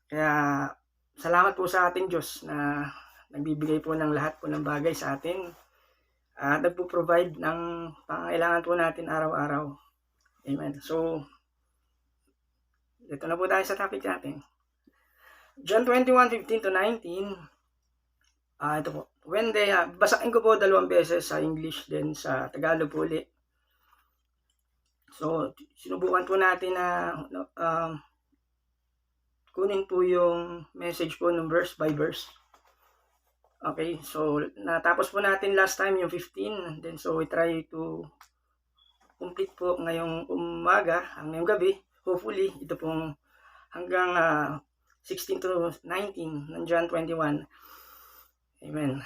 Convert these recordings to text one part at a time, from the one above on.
Kaya salamat po sa ating Diyos na nagbibigay po ng lahat po ng bagay sa atin at nagpo-provide ng pangangailangan po natin araw-araw. Amen. So, dito na po tayo sa topic natin. John 21:15-19. Ito po. When they basahin ko po 2 beses sa English then sa Tagalog po ulit. So, sinubukan po natin na kunin po yung message po ng verse by verse. Okay, so natapos po natin last time yung 15, then so we try to complete po ngayong umaga, ngayong gabi, hopefully ito pong hanggang 16 to 19 ng John 21. Amen.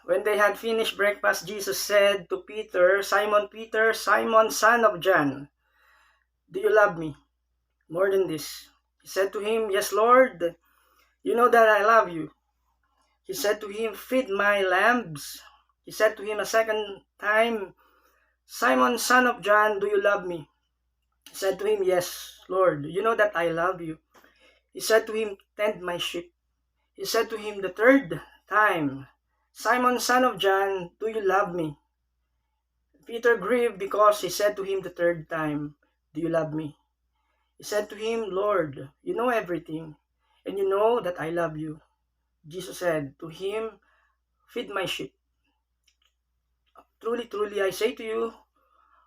When they had finished breakfast, Jesus said to Peter, Peter, Simon, son of John, do you love me more than this? He said to him, yes, Lord, you know that I love you. He said to him, feed my lambs. He said to him a second time, Simon, son of John, do you love me? He said to him, yes, Lord, you know that I love you. He said to him, tend my sheep. He said to him the third time, Simon, son of John, do you love me? Peter grieved because he said to him the third time, do you love me? He said to him, Lord, you know everything, and you know that I love you. Jesus said to him, feed my sheep. Truly, truly, I say to you,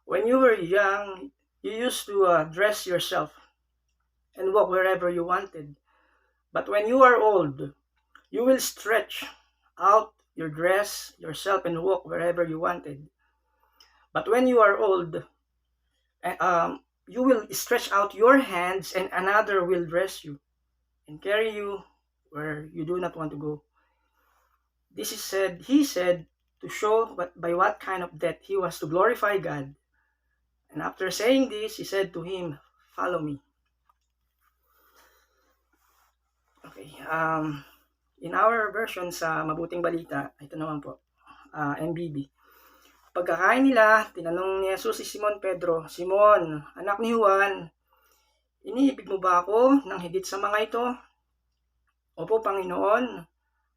when you were young, you used to dress yourself and walk wherever you wanted. But when you are old, you will stretch out your dress yourself and walk wherever you wanted. But when you are old, you will stretch out your hands and another will dress you and carry you where you do not want to go. This is said, he said, to show by what kind of death he was to glorify God. And after saying this, he said to him, follow me. Okay, in our version sa Mabuting Balita, ito naman po, MBB. Pagkakain nila, tinanong ni Jesus si Simon Pedro, Simon, anak ni Juan, iniibig mo ba ako ng higit sa mga ito? Opo, Panginoon,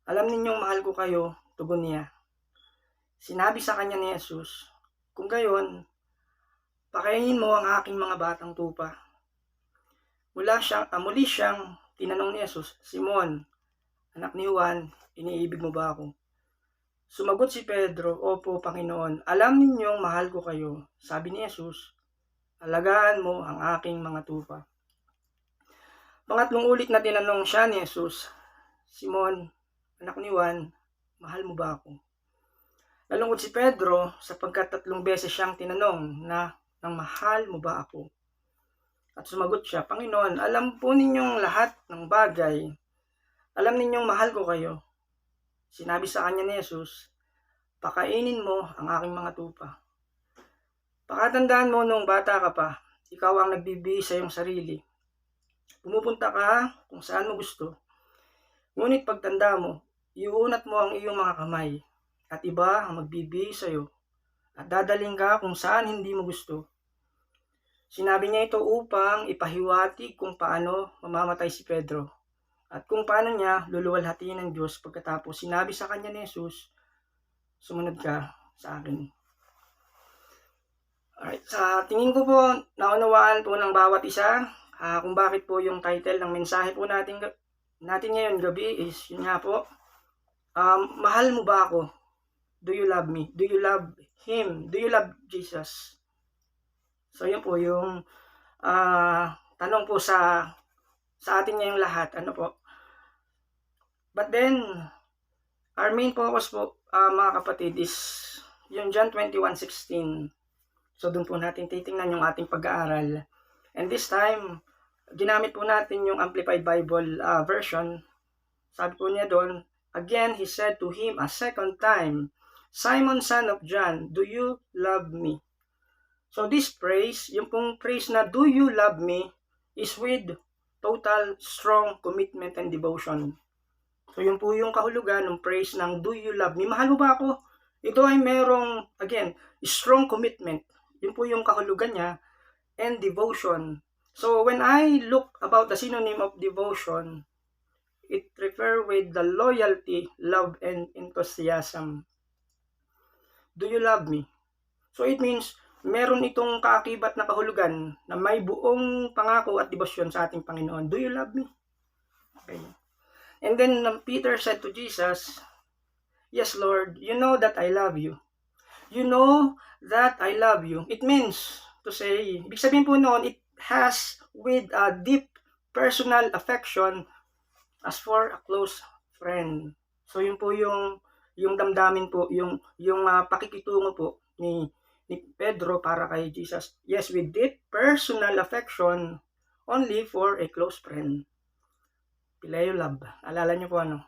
alam ninyong mahal ko kayo, tugon niya. Sinabi sa kanya ni Jesus, kung gayon, pakainin mo ang aking mga batang tupa. Muli siyang tinanong ni Jesus, Simon, anak ni Juan, iniibig mo ba ako? Sumagot si Pedro, opo, Panginoon, alam ninyong mahal ko kayo. Sabi ni Jesus, alagaan mo ang aking mga tupa. Pangatlong ulit na tinanong siya ni Jesus, Simon, anak ni Juan, mahal mo ba ako? Nalungkot si Pedro sapagkat 3 beses siyang tinanong na nang mahal mo ba ako? At sumagot siya, Panginoon, alam po ninyong lahat ng bagay. Alam ninyong mahal ko kayo. Sinabi sa kanya ni Jesus, pakainin mo ang aking mga tupa. Pakatandaan mo nung bata ka pa, ikaw ang nagbibihis sa iyong sarili. Pumupunta ka kung saan mo gusto. Ngunit pagtanda mo, iuunat mo ang iyong mga kamay at iba ang magbibihis sa iyo at dadaling ka kung saan hindi mo gusto. Sinabi niya ito upang ipahiwatig kung paano mamamatay si Pedro at kung paano niya luluwalhatiin ng Diyos pagkatapos sinabi sa kanya ni Jesus, sumunod ka sa akin. Alright, sa tingin ko po, naunawaan po ng bawat isa kung bakit po yung title ng mensahe po natin ngayon gabi is yun nga po, mahal mo ba ako? Do you love me? Do you love Him? Do you love Jesus? So yun po yung tanong po sa atin ngayong lahat. Ano po? But then, our main focus po mga kapatid is yung John 21:16. So doon po natin titingnan yung ating pag-aaral. And this time, ginamit po natin yung Amplified Bible version. Sabi po niya doon, again, he said to him a second time, Simon, son of John, do you love me? So this praise, yung pong praise na do you love me, is with total, strong commitment and devotion. So yun po yung kahulugan ng praise ng do you love me? Mahal mo ba ako? Ito ay merong, again, strong commitment. Yun po yung kahulugan niya, and devotion. So when I look about the synonym of devotion, it refers with the loyalty, love, and enthusiasm. Do you love me? So it means, meron itong kaakibat na kahulugan na may buong pangako at debosyon sa ating Panginoon. Do you love me? Okay. And then Peter said to Jesus, yes, Lord, you know that I love you. You know that I love you. It means to say, ibig sabihin po noon, it has with a deep personal affection as for a close friend. So yun po yung damdamin po, yung pakikitungo po ni Pedro para kay Jesus. Yes, with deep personal affection only for a close friend. Phileo love. Alala niyo po ano?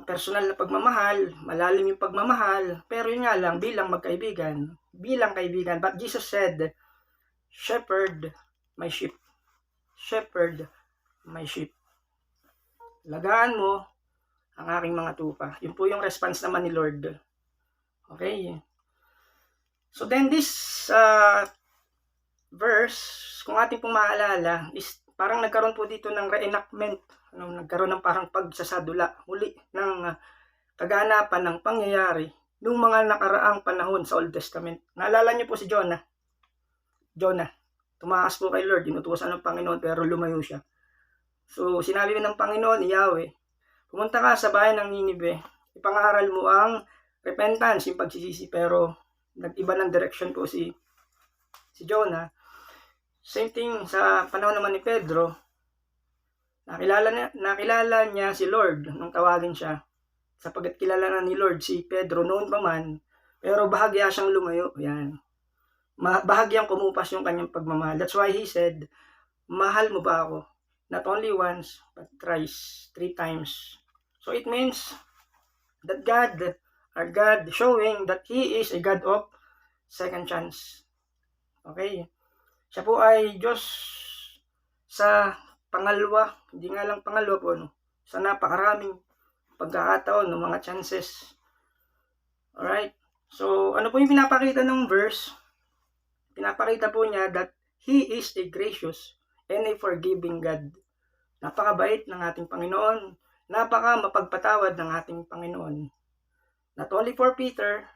Personal na pagmamahal, malalim yung pagmamahal, pero yun nga lang, bilang kaibigan. But Jesus said, shepherd my sheep. Shepherd my sheep. Lagaan mo ang aking mga tupa. Yun po yung response naman ni Lord. Okay. So then this verse, kung ating pong maalala, is parang nagkaroon po dito ng reenactment. Nagkaroon ng parang pagsasadula muli ng kaganapan ng pangyayari nung mga nakaraang panahon sa Old Testament. Naalala niyo po si Jonah. Tumakas po kay Lord, inutusan ng Panginoon pero lumayo siya. So sinabi ng Panginoon, Yahweh, pumunta ka sa bayan ng Ninive, ipangaral mo ang repentance, yung pagsisisi, pero nag-iba ng direction po si Jonah. Same thing sa panahon naman ni Pedro. Nakilala niya si Lord nung tawagin siya. Sapagkat kilala na ni Lord si Pedro noon pa man, pero bahagya siyang lumayo. Yan. Bahagyang kumupas yung kanyang pagmamahal. That's why he said, mahal mo ba ako? Not only once, but thrice, 3 times. So it means that God, our God, showing that He is a God of second chance. Okay? Siya po ay Diyos sa pangalawa, hindi nga lang pangalawa po, sa napakaraming pagkakataon ng mga chances. Alright? So, ano po yung pinapakita ng verse? Pinapakita po niya that He is a gracious and a forgiving God. Napakabait ng ating Panginoon. Napaka mapagpatawad ng ating Panginoon. Not only for Peter,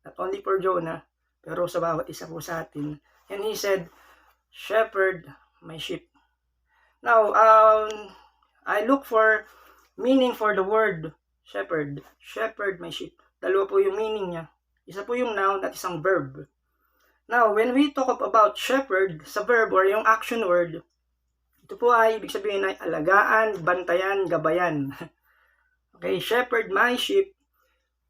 not only for Jonah, pero sa bawat isa po sa atin. And He said, shepherd my sheep. Now, I look for meaning for the word shepherd. Shepherd my sheep. Dalawa po yung meaning niya. Isa po yung noun at isang verb. Now, when we talk about shepherd, sa verb or yung action word, ito po ay ibig sabihin ay alagaan, bantayan, gabayan. Okay, shepherd my sheep,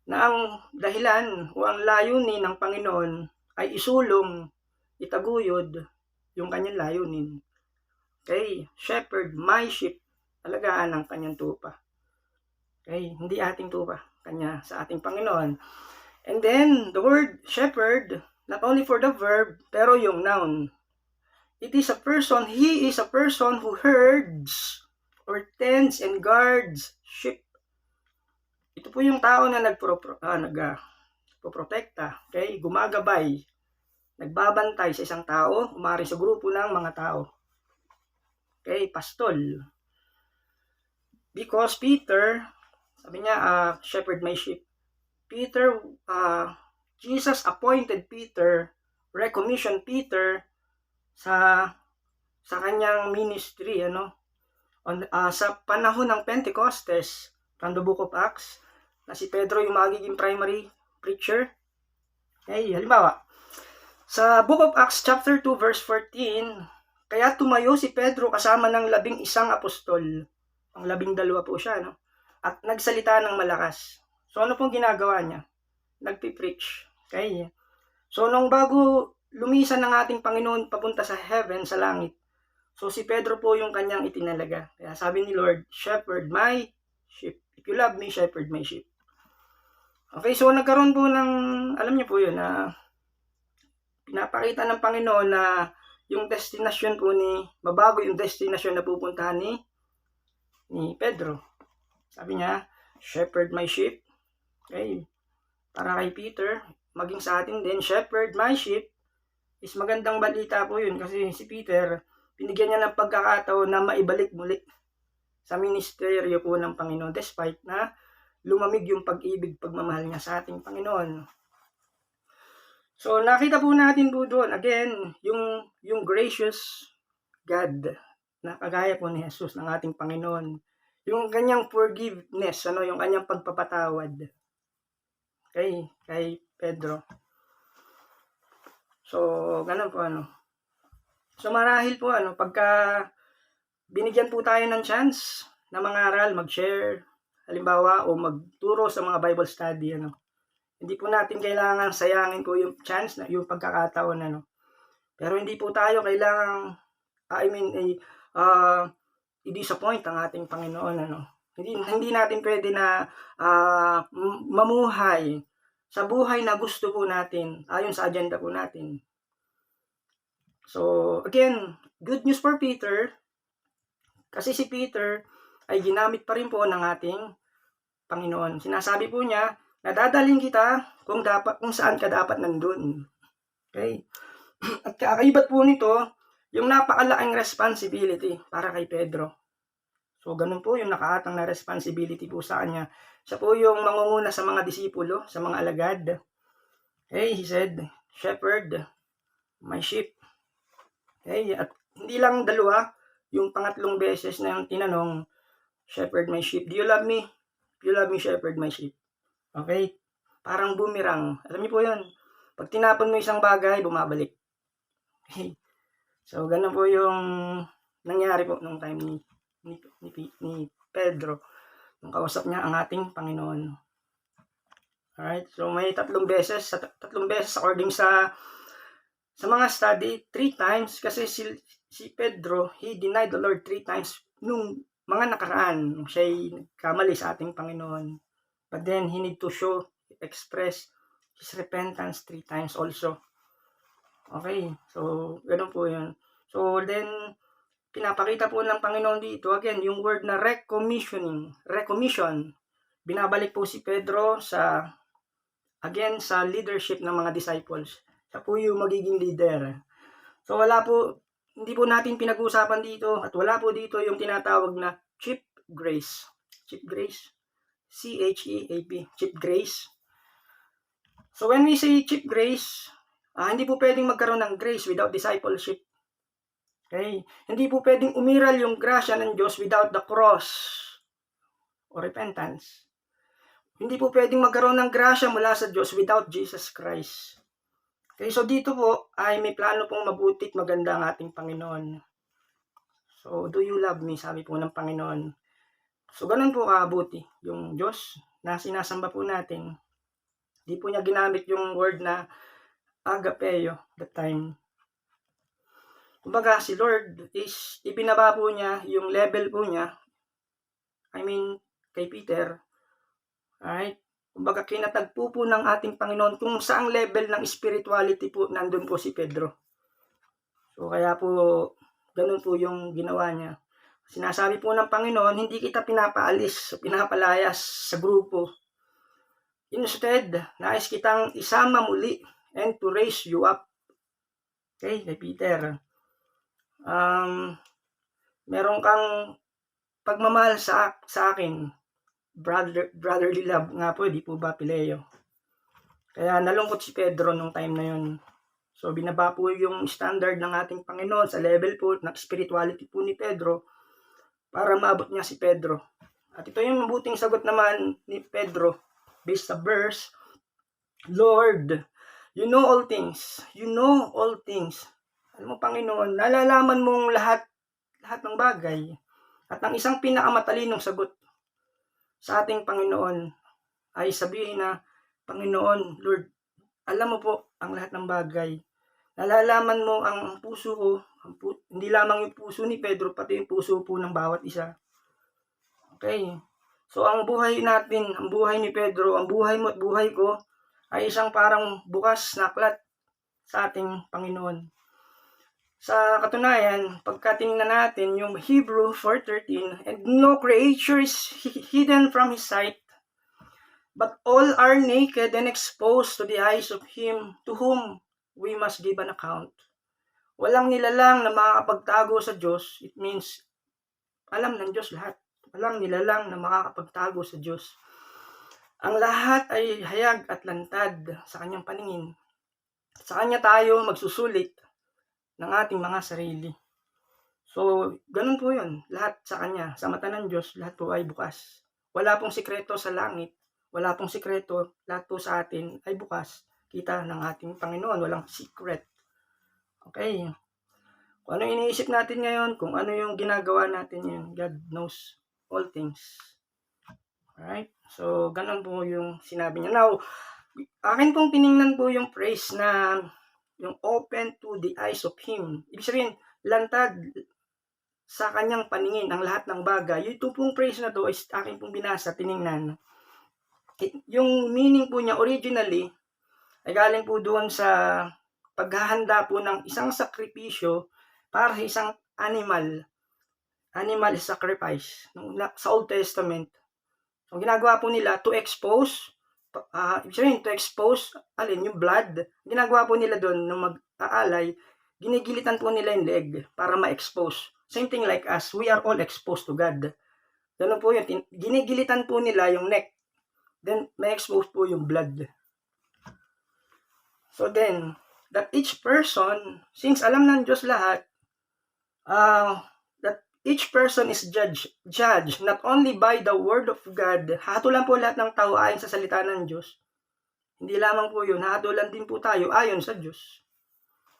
na ang dahilan o ang layunin ng Panginoon ay isulong, itaguyod yung kanyang layunin. Okay, shepherd my sheep, alagaan ang kanyang tupa. Okay, hindi ating tupa, kanya sa ating Panginoon. And then, the word shepherd, not only for the verb, pero yung noun. It is a person, he is a person who herds or tends and guards sheep. Ito po yung tao na nagpoprotekta, okay? Gumagabay, nagbabantay sa isang tao, umari sa grupo ng mga tao. Okay, pastol. Because Peter, sabi niya, shepherd my sheep. Peter, Jesus appointed Peter, recommissioned Peter sa kanyang ministry, sa panahon ng Pentecostes, from the book of Acts, na si Pedro yung magiging primary preacher. Okay, halimbawa, sa book of Acts chapter 2 verse 14, kaya tumayo si Pedro kasama ng 11 apostol. Ang 12 po siya, at nagsalita ng malakas. So ano pong ginagawa niya? Nagpipreach. Okay? So nung bago lumisan ng ating Panginoon papunta sa heaven, sa langit, so si Pedro po yung kanyang itinalaga. Kaya sabi ni Lord, shepherd my sheep. If you love me, shepherd my sheep. Okay, so nagkaroon po ng, alam niyo po yun, na pinapakita ng Panginoon na yung destinasyon po mabago yung destinasyon na pupuntahan ni Pedro. Sabi niya, shepherd my sheep. Okay. Para kay Peter, maging sa atin din, shepherd my sheep, is magandang balita po yun kasi si Peter, binigyan niya ng pagkakataon na maibalik muli sa ministeryo po ng Panginoon despite na lumamig yung pag-ibig, pagmamahal niya sa ating Panginoon. So nakita po natin po doon again yung gracious God na kagaya po ni Jesus ng ating Panginoon. Yung kanyang forgiveness, yung kanyang pagpapatawad kay Pedro. So ganun po So marahil po pagka binigyan po tayo ng chance na mangaral, mag-share, halimbawa o magturo sa mga Bible study hindi po natin kailangan sayangin po yung chance na yung pagkakataon Pero hindi po tayo kailangang i-disappoint ang ating Panginoon Hindi natin pwede na mamuhay sa buhay na gusto po natin ayon sa agenda po natin. So again, good news for Peter kasi si Peter ay ginamit pa rin po ng ating Panginoon. Sinasabi po niya, nadadalhin kita kung saan ka dapat nandun. Okay? At kakaibat po nito, yung napakalaking responsibility para kay Pedro. So, ganun po yung nakaatang na responsibility po sa kanya. Siya po yung mangunguna sa mga disipulo, sa mga alagad. Hey, he said, shepherd my sheep. Okay? At hindi lang dalawa, yung pangatlong beses na yung tinanong, shepherd my sheep. Do you love me? If you love me, shepherd my sheep. Okay? Parang boomerang. Alam niyo po yun. Pag tinapon mo isang bagay, bumabalik. Okay? So, ganun po yung nangyari po nung time ni Pedro nung kausap niya ang ating Panginoon. Alright? So, may tatlong beses according sa mga study, 3 times kasi si Pedro, he denied the Lord 3 times nung mga nakaraan nung siya'y kamali sa ating Panginoon. But then, he need to express his repentance 3 times also. Okay, so ganoon po yun. So then, pinapakita po ng Panginoon dito, again, yung word na recommission. Binabalik po si Pedro sa leadership ng mga disciples. Siya po yung magiging leader. So hindi po natin pinag-uusapan dito at wala po dito yung tinatawag na cheap grace. Cheap grace. C-H-E-A-P. Cheap grace. So when we say cheap grace, hindi po pwedeng magkaroon ng grace without discipleship. Okay? Hindi po pwedeng umiral yung grasya ng Diyos without the cross or repentance. Hindi po pwedeng magkaroon ng grasya mula sa Diyos without Jesus Christ. Okay, so dito po ay may plano pong mabuti at maganda ang ating Panginoon. So, do you love me? Sabi po ng Panginoon. So, ganun po kabuti yung Diyos na sinasamba po natin. Di po niya ginamit yung word na agapeo that time. Kumbaga, si Lord is ibinaba po niya yung level po niya. Kay Peter. Alright? Kumbaga, kinatagpo po ng ating Panginoon kung saang level ng spirituality po nandun po si Pedro. So, kaya po, ganun po yung ginawa niya. Sinasabi po ng Panginoon, hindi kita pinapaalis, pinapalayas sa grupo. Instead, nais kitang isama muli and to raise you up. Okay, kay Peter. Meron kang pagmamahal sa akin. Brotherly love nga po, di po ba Pileo? Kaya nalungkot si Pedro nung time na yun. So binaba po yung standard ng ating Panginoon sa level po ng spirituality po ni Pedro para maabot niya si Pedro. At ito yung mabuting sagot naman ni Pedro based sa verse, Lord, you know all things. You know all things. Alam mo Panginoon, nalalaman mong lahat ng bagay. At ang isang pinakamatalinong sagot sa ating Panginoon ay sabihin na, Panginoon, Lord, alam mo po ang lahat ng bagay. Nalalaman mo ang puso ko, hindi lamang yung puso ni Pedro, pati yung puso po ng bawat isa. Okay. So ang buhay natin, ang buhay ni Pedro, ang buhay mo at buhay ko, ay isang parang bukas na aklat sa ating Panginoon. Sa katunayan, pagkatingnan natin yung Hebrew 4:13, and no creature is hidden from His sight, but all are naked and exposed to the eyes of Him to whom we must give an account. Walang nilalang na makakapagtago sa Diyos. It means, alam ng Diyos lahat. Walang nilalang na makakapagtago sa Diyos. Ang lahat ay hayag at lantad sa kanyang paningin. Sa kanya tayo magsusulit ng ating mga sarili. So, ganun po yun. Lahat sa kanya, sa mata ng Diyos, lahat po ay bukas. Wala pong sikreto sa langit. Wala pong sikreto. Lahat po sa atin ay bukas. Kita ng ating Panginoon. Walang secret. Okay. Kung ano iniisip natin ngayon, kung ano yung ginagawa natin ngayon, God knows all things. Alright? So, ganun po yung sinabi niya. Now, akin pong tiningnan po yung phrase na yung open to the eyes of Him. Ibig sabihin, lantad sa kanyang paningin ang lahat ng bagay. Yung pong phrase na to is akin pong binasa, tiningnan. Yung meaning po niya originally ay galing po doon sa paghahanda po ng isang sakripisyo para sa isang animal sacrifice sa Old Testament. So, ginagawa po nila to expose, to expose, yung blood. Ginagawa po nila doon nung mag-aalay, ginigilitan po nila yung leg para ma-expose. Same thing like us, we are all exposed to God. Ganun po yun, ginigilitan po nila yung neck. Then, ma-expose po yung blood. So then, that each person, since alam ng Diyos lahat, that each person is judged not only by the word of God. Hatulan po lahat ng tao ayon sa salita ng Diyos. Hindi lamang po yun, hatulan din po tayo ayon sa Diyos.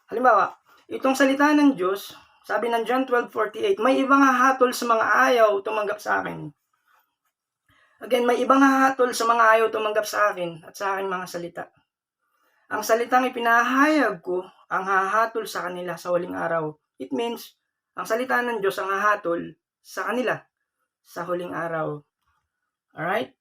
Halimbawa, itong salita ng Diyos, sabi ng John 12:48, may ibang hahatol sa mga ayaw tumanggap sa akin. Again, may ibang hahatol sa mga ayaw tumanggap sa akin at sa aking mga salita. Ang salitang ipinahayag ko ang hahatol sa kanila sa huling araw. It means, ang salita ng Diyos ang hahatol sa kanila sa huling araw. Alright?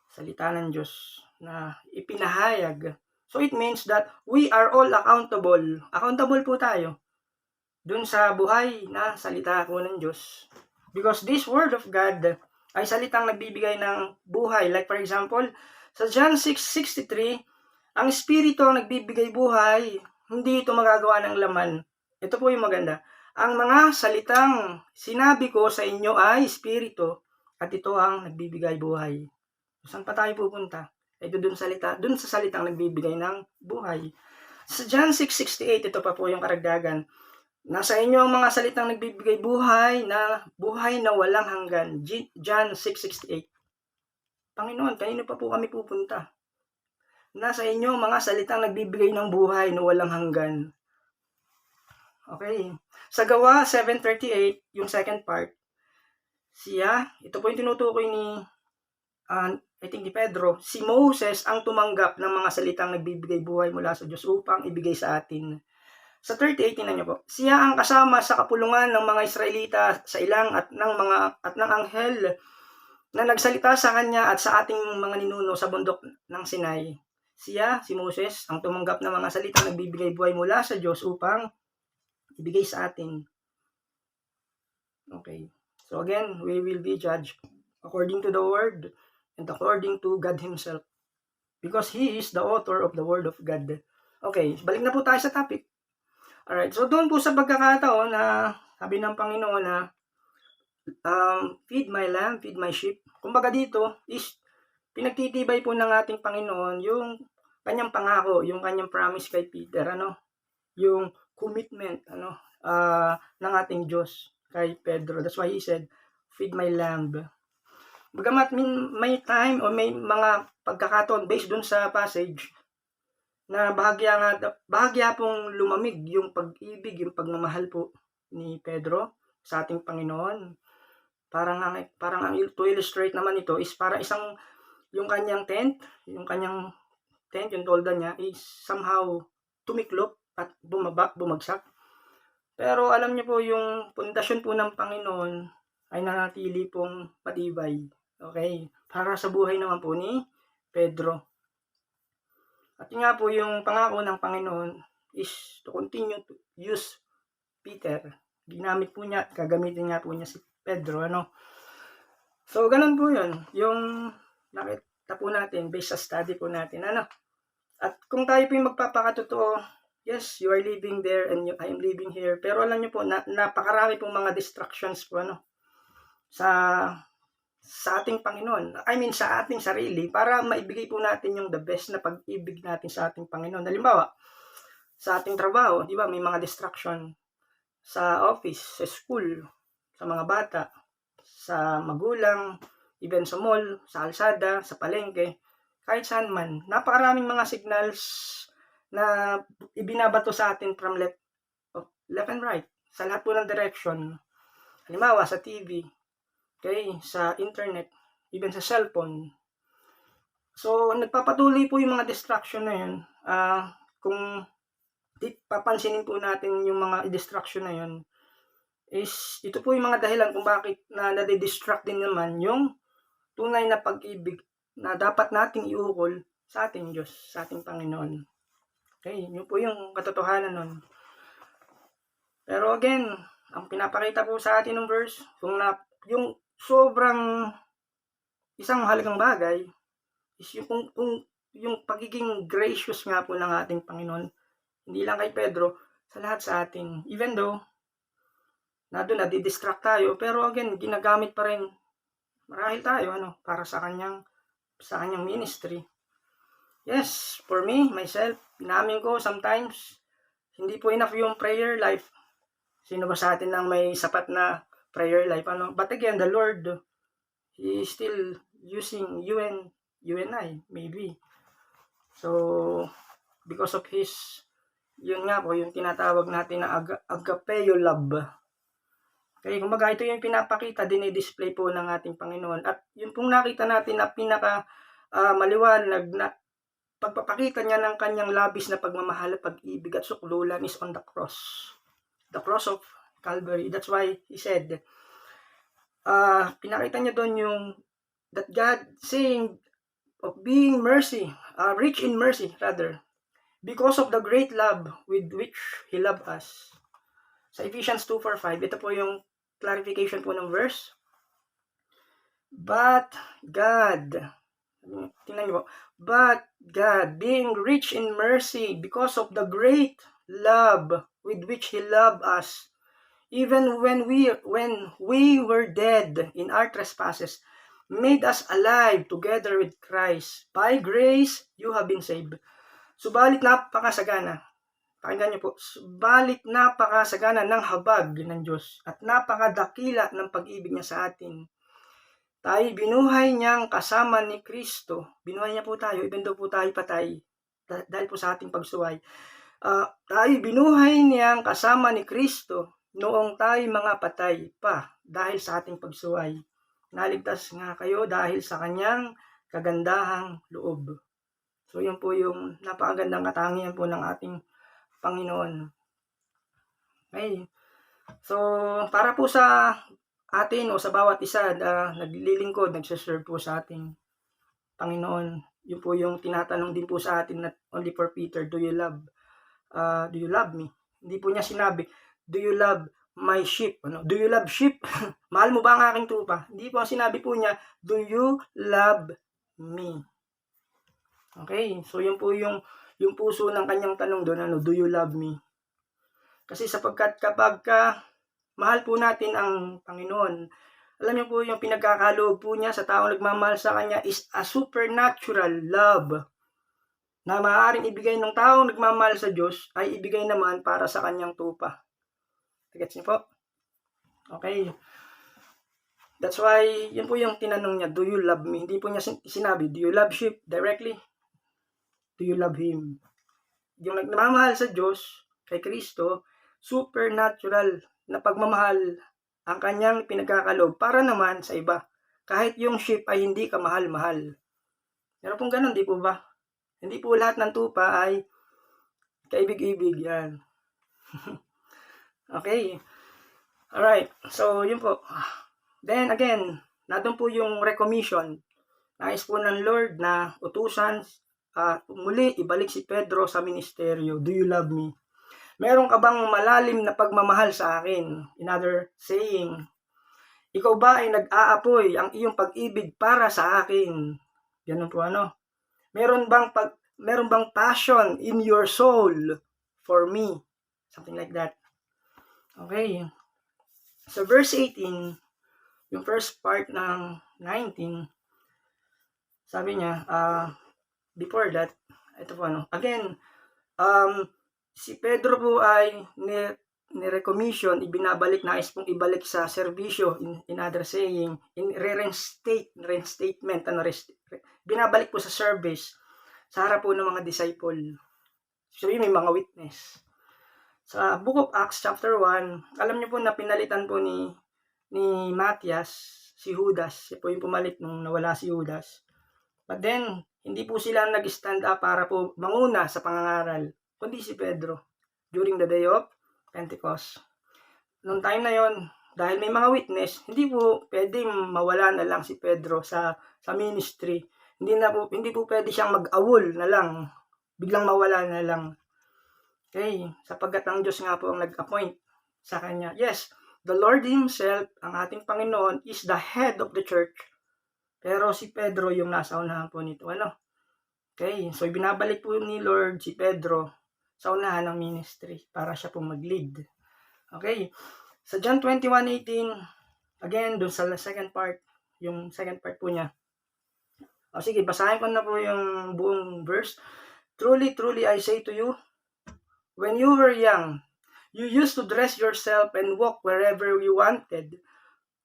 Salita ng Diyos na ipinahayag. So it means that we are all accountable. Accountable po tayo dun sa buhay na salita po ng Diyos. Because this word of God ay salitang nagbibigay ng buhay. Like for example, sa John 6:63, ang Espiritu ang nagbibigay buhay, hindi ito magagawa ng laman. Ito po yung maganda. Ang mga salitang sinabi ko sa inyo ay Espiritu at ito ang nagbibigay buhay. Saan pa tayo pupunta? Ito dun sa salitang nagbibigay ng buhay. Sa John 6:68, ito pa po yung karagdagan. Nasa inyo ang mga salitang nagbibigay buhay na walang hanggan. John 6:68. Panginoon, kanino pa po kami pupunta? Nasa inyo mga salitang nagbibigay ng buhay na walang hanggan. Okay. Sa Gawa 7:38, yung second part, ito po yung tinutukoy ni Pedro, si Moses ang tumanggap ng mga salitang nagbibigay buhay mula sa Diyos upang ibigay sa atin. Sa 38, tingnan niyo po, siya ang kasama sa kapulungan ng mga Israelita sa ilang at ng anghel na nagsalita sa kanya at sa ating mga ninuno sa bundok ng Sinai. Siya, si Moses, ang tumanggap ng mga salitang nagbibigay buhay mula sa Diyos upang ibigay sa atin. Okay. So again, we will be judged according to the word and according to God Himself. Because He is the author of the word of God. Okay, balik na po tayo sa topic. Alright, so doon po sa pagkakataon na sabi ng Panginoon na feed my lamb, feed my sheep. Kumbaga dito is pinagtitibay po ng ating Panginoon yung kanyang pangako, yung kanyang promise kay Peter, yung commitment, ng ating Diyos kay Pedro. That's why He said, feed my lamb. Bagamat may time o may mga pagkakataon based dun sa passage na bahagya pong lumamig yung pag-ibig, yung pagmamahal po ni Pedro sa ating Panginoon. Parang to illustrate naman ito is para yung kanyang tent, yung tolda niya is somehow tumiklop at bumagsak. Pero alam niyo po yung pundasyon po ng Panginoon ay nanatili pong matibay. Okay? Para sa buhay naman po ni Pedro. At yun nga po yung pangako ng Panginoon is to continue to use Peter. Ginamit po niya at gagamitin nga po niya si Pedro. So, ganun po yun. Yung nakita po natin based sa study po natin. At kung tayo po yung magpapakatotoo, yes, you are living there and I am living here. Pero alam niyo po, napakarami pong mga distractions po sa ating Panginoon. I mean, sa ating sarili para maibigay po natin yung the best na pag-ibig natin sa ating Panginoon. Halimbawa, sa ating trabaho, di ba, may mga distraction sa office, sa school, sa mga bata, sa magulang, even sa mall, sa kalsada, sa palengke, kahit saan man. Napakaraming mga signals na ibinabato sa atin from left and right, sa lahat po ng direction. Halimbawa, sa TV, okay, sa internet, even sa cellphone. So, nagpapatuloy po yung mga distraction na yun. Kung papansinin po natin yung mga distraction na yun, is ito po yung mga dahilan kung bakit nade-distract din naman yung tunay na pag-ibig na dapat nating iukol sa ating Diyos, sa ating Panginoon. Okay, yun po yung katotohanan nun. Pero again, ang pinapakita po sa atin ng verse, yung sobrang isang mahalagang bagay is yung pagiging gracious nga po ng ating Panginoon. Hindi lang kay Pedro, sa lahat sa atin. Even though, doon nadidistract tayo, pero again, ginagamit pa rin marahil tayo para sa kanyang ministry. Yes, for me, myself, inamin ko sometimes, hindi po enough yung prayer life. Sino ba sa atin nang may sapat na prayer life? But again, the Lord, He is still using you and I, maybe. So, because of His, yun nga po, yung tinatawag natin na agapeo love. Okay, kumbaga ito yung pinapakita, dinidisplay po ng ating Panginoon. At yung pong nakita natin na pinaka maliwanag na pagpapakita niya ng kanyang labis na pagmamahal at pag-ibig at suklulan is on the cross. The cross of Calvary. That's why He said, pinakita niya doon yung that God saying of being mercy, rich in mercy rather, because of the great love with which He loved us. Sa Ephesians 2:4-5, ito po yung clarification po ng verse. But God, tingnan niyo po, but God, being rich in mercy, because of the great love with which He loved us, even when we were dead in our trespasses, made us alive together with Christ. By grace, you have been saved. Subalit napakasagana. Pakinggan niyo po. Subalit napakasagana ng habag ng Diyos at napakadakila ng pag-ibig niya sa atin. Tayo binuhay niyang kasama ni Kristo. Binuhay niya po tayo, even though po tayo patay dahil po sa ating pagsuway. Tayo binuhay niyang kasama ni Kristo noong tayo mga patay pa dahil sa ating pagsuway. Naligtas nga kayo dahil sa kanyang kagandahang loob. So yun po yung napakagandang katangian po ng ating Panginoon. Okay. So para po sa atin o sa bawat isa na naglilingkod, nagsiserve po sa ating Panginoon, yun po yung tinatanong din po sa atin, not only for Peter, do you love me? Hindi po niya sinabi, do you love my sheep? Do you love sheep? Mahal mo ba ang aking tupa? Hindi po, ang sinabi po niya, do you love me? Okay, so yun po yung puso ng kanyang tanong doon, do you love me? Kasi sapagkat kapag mahal po natin ang Panginoon, alam niyo po yung pinagkakaloob po niya sa taong nagmamahal sa kanya is a supernatural love na maaaring ibigay ng taong nagmamahal sa Diyos ay ibigay naman para sa kanyang tupa. Gets niyo po? Okay. That's why, yun po yung tinanong niya, do you love me? Hindi po niya sinabi, do you love sheep directly? Do you love Him? Yung nagmamahal sa Diyos, kay Kristo, supernatural na pagmamahal ang kanyang pinagkakaloob para naman sa iba. Kahit yung sheep ay hindi kamahal-mahal. Pero kung ganun, di po ba? Hindi po lahat ng tupa ay kaibig-ibig yan. Okay. Alright. So, yun po. Then again, nandun po yung recommission. Nais po ng Lord na utusan muli ibalik si Pedro sa ministeryo. Do you love me? Meron ka bang malalim na pagmamahal sa akin? Another saying, ikaw ba ay nag-aapoy ang iyong pag-ibig para sa akin? Ganun po Meron bang passion in your soul for me. Something like that. Okay. So verse 18, yung first part ng 19, sabi niya, before that, ito po again, si Pedro po ay ni-recommission, ibinabalik, nais pong ibalik sa serbisyo, in other saying, reinstatement, binabalik po sa service, sa harap po ng mga disciple. So may mga witness. Sa Book of Acts chapter 1, alam niyo po na pinalitan po ni Matthias, si Judas, siya po yung pumalit nung nawala si Judas. But then, hindi po sila nag-stand up para po manguna sa pangangaral, kundi si Pedro, during the day of Pentecost. Noong time na yon, dahil may mga witness, hindi po pwedeng mawala na lang si Pedro sa ministry. Hindi po pwede siyang mag-awol na lang, biglang mawala na lang. Okay, sapagkat ang Diyos nga po ang nag-appoint sa kanya. Yes, the Lord Himself, ang ating Panginoon, is the head of the church. Pero si Pedro yung nasa unahan po nito. Okay, so binabalik po ni Lord si Pedro sa unahan ng ministry para siya po mag-lead. Okay, sa John 21:18, again, doon sa second part, yung second part po niya. Sige, basahin ko na po yung buong verse. Truly, truly, I say to you, when you were young, you used to dress yourself and walk wherever you wanted.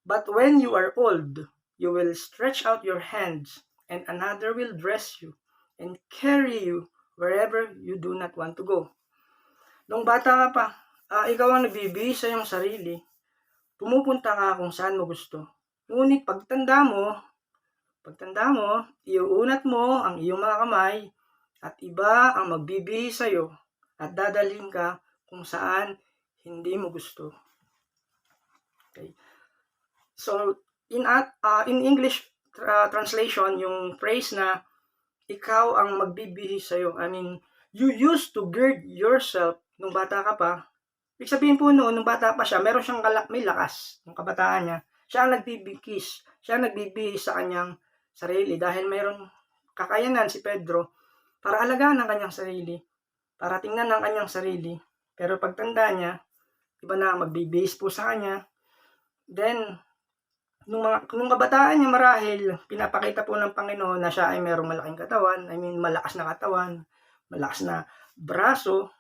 But when you are old, you will stretch out your hands, and another will dress you and carry you wherever you do not want to go. Nung bata ka pa, ikaw ang nagbibihis sa iyong sarili. Pumupunta ka kung saan mo gusto. Ngunit pagtanda mo, iuunat mo ang iyong mga kamay at iba ang magbibihis sa iyo at dadalhin ka kung saan hindi mo gusto. Okay. So, in English translation, yung phrase na ikaw ang magbibihis sa'yo, I mean, you used to gird yourself nung bata ka pa. Ibig sabihin po noon, nung bata pa siya, meron siyang may lakas, nung kabataan niya. Siya ang nagbibihis sa kanyang sarili dahil mayroong kakayanan si Pedro para alagaan ang kanyang sarili, para tingnan ang kanyang sarili. Pero pagtanda niya, iba na magbibihis po sa kanya. Then, nung kabataan niya marahil, pinapakita po ng Panginoon na siya ay mayroong malaking katawan, I mean malakas na katawan, malakas na braso,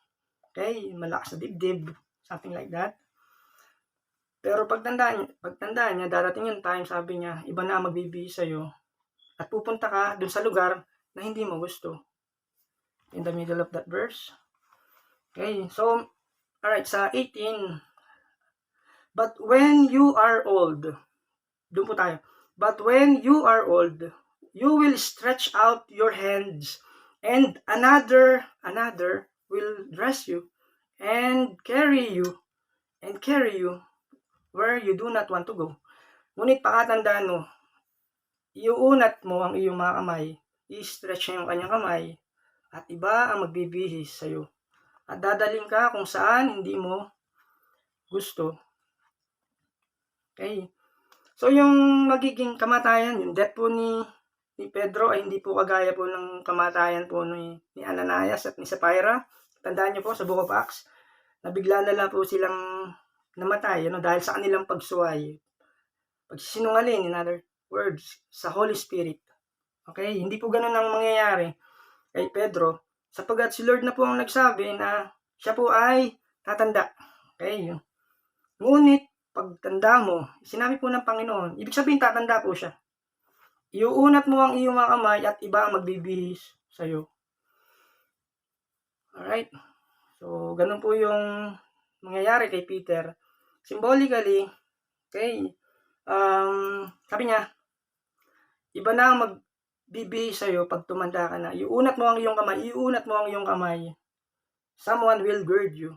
okay, malakas na dibdib, something like that. Pero pagtanda niya, darating yung time, sabi niya, iba na magbibihis sa'yo at pupunta ka dun sa lugar na hindi mo gusto. In the middle of that verse. Okay, so, alright, sa 18, but when you are old, doon po tayo. But when you are old, you will stretch out your hands, and another will dress you and carry you where you do not want to go. Ngunit pakatandaan mo, iuunat mo ang iyong mga kamay, i-stretch niya yung kanyang kamay, at iba ang magbibihis sa iyo. At dadaling ka kung saan hindi mo gusto. Okay. So, yung magiging kamatayan, yung death po ni Pedro ay hindi po kagaya po ng kamatayan po ni Ananias at ni Sapphira. Tandaan niyo po sa Book of Acts, na bigla na lang po silang namatay dahil sa kanilang pagsuway. Pagsisinungaling, in other words, sa Holy Spirit. Okay? Hindi po ganun ang mangyayari kay Pedro, sapagkat si Lord na po ang nagsabi na siya po ay tatanda. Okay? Ngunit, pagtanda mo, sinabi po ng Panginoon, ibig sabihin tatanda po siya. Iuunat mo ang iyong mga kamay at iba ang magbibihis sa iyo. Alright? So, ganun po yung mangyayari kay Peter. Symbolically, okay, sabi niya, iba na ang magbibihis sa iyo pag tumanda ka na. Iuunat mo ang iyong kamay. Someone will gird you.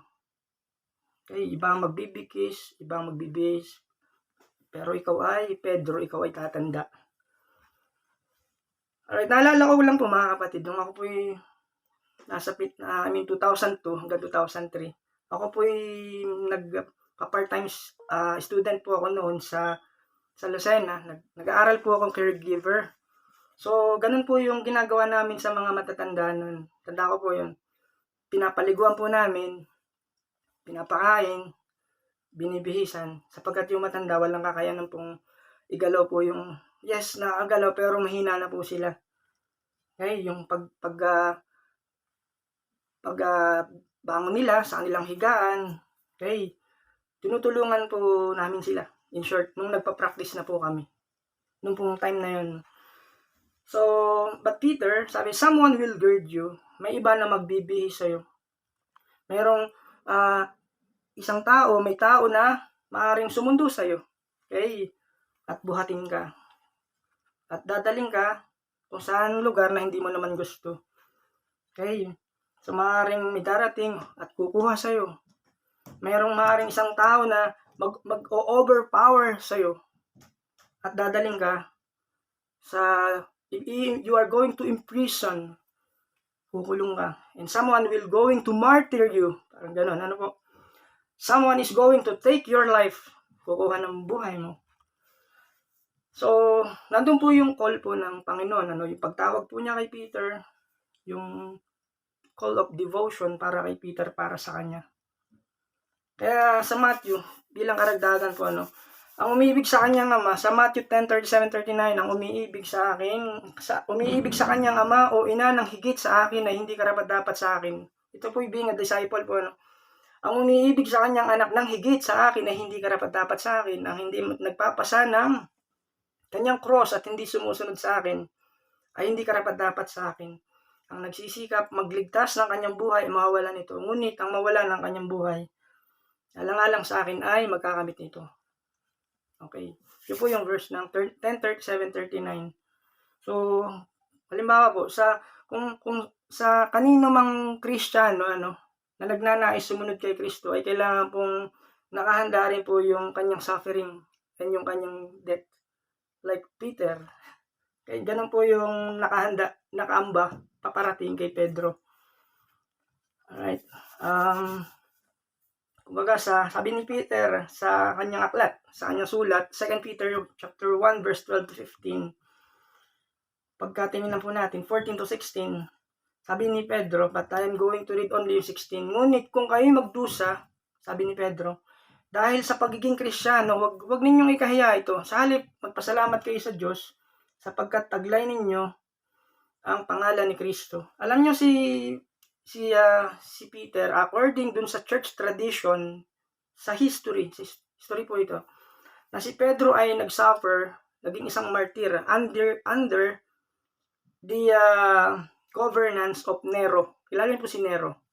Okay, iba ang magbibikis, iba ang magbibihis. Pero Pedro, ikaw ay tatanda. Alright, naalala ko lang po mga kapatid, nung ako po nasa 2002 hanggang 2003, ako po nagpa-part-time student po ako noon sa Lucena. Nag-aaral po akong caregiver. So, ganun po yung ginagawa namin sa mga matatanda noon. Tanda ko po yun. pinapaliguan po namin, pinapakain, binibihisan, sapagkat yung matanda walang kakayanan pong igalaw po yung, yes, nakagalaw pero mahina na po sila. Okay, yung bangon nila sa kanilang higaan, okay, tinutulungan po namin sila. In short, nung nagpa-practice na po kami, nung pong time na yun. So, but Peter, sabi, someone will guard you. May iba na magbibihis sa'yo. Mayroong may tao na maaaring sumundo sa'yo. Okay? At buhatin ka. At dadaling ka kung saan lugar na hindi mo naman gusto. Okay? So, maaaring may darating at kukuha sa'yo. Mayroong maaaring isang tao na mag-overpower sa'yo. At dadaling ka sa, you are going to imprison. Kukulong ka. And someone will going to martyr you. Parang gano'n. Ano po? Someone is going to take your life. Kukuha ng buhay mo. So, nandun po yung call po ng Panginoon. Yung pagtawag po niya kay Peter, yung call of devotion para kay Peter, para sa kanya. Kaya sa Matthew, bilang karagdagan po, ang umiibig sa kanyang ama, sa Matthew 10:37-39, ang umiibig sa kanyang ama o ina ng higit sa akin na hindi karapat-dapat sa akin. Ito po being a disciple po, Ang umiibig sa kanyang anak ng higit sa akin na hindi karapat-dapat sa akin, ang hindi nagpapasa ng kanyang cross at hindi sumusunod sa akin, ay hindi karapat-dapat sa akin. Ang nagsisikap magligtas ng kanyang buhay, mawawalan nito. Ngunit ang mawala ng kanyang buhay, alang-alang sa akin ay magkakamit nito. Okay. Yun po yung verse ng 10:37-39. So, halimbawa po, kung sa kanino mang Kristiyano, na nagnanais sumunod kay Kristo, ay kailangan pong nakahanda rin po yung kanyang suffering and yung kanyang death. Like Peter. Kaya ganun po yung nakaamba, paparating kay Pedro. Alright. Kumbaga sabi ni Peter sa kanyang aklat, sa kanyang sulat, 2 Peter chapter 1 verse 12-15. Pagkatingin po natin 14-16, sabi ni Pedro, but I am going to read only 16. Ngunit kung kayo magdusa, sabi ni Pedro, dahil sa pagiging Kristiyano, wag ninyong ikahiya ito. Sa halip, magpasalamat kayo sa Diyos sapagkat taglay ninyo ang pangalan ni Kristo. Alam niyo si Peter, according dun sa church tradition, sa history po ito, na si Pedro ay nag-suffer, naging isang martir under the governance of Nero. Kilala po si Nero.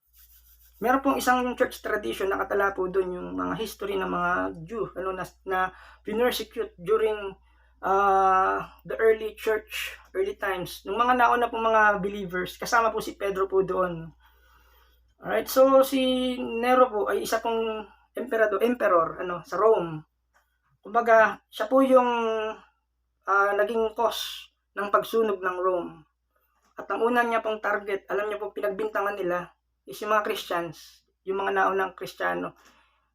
Meron pong isang church tradition na katala po doon yung mga history ng mga Jew na pinersecute during the early times. Nung mga nauna pong mga believers, kasama po si Pedro po doon. Alright, so si Nero po ay isa pong emperor sa Rome. Kumbaga, siya po yung naging cause ng pagsunog ng Rome. At ang una niya pong target, alam niyo po, pinagbintangan nila is yung mga Christians, yung mga naunang Kristiyano.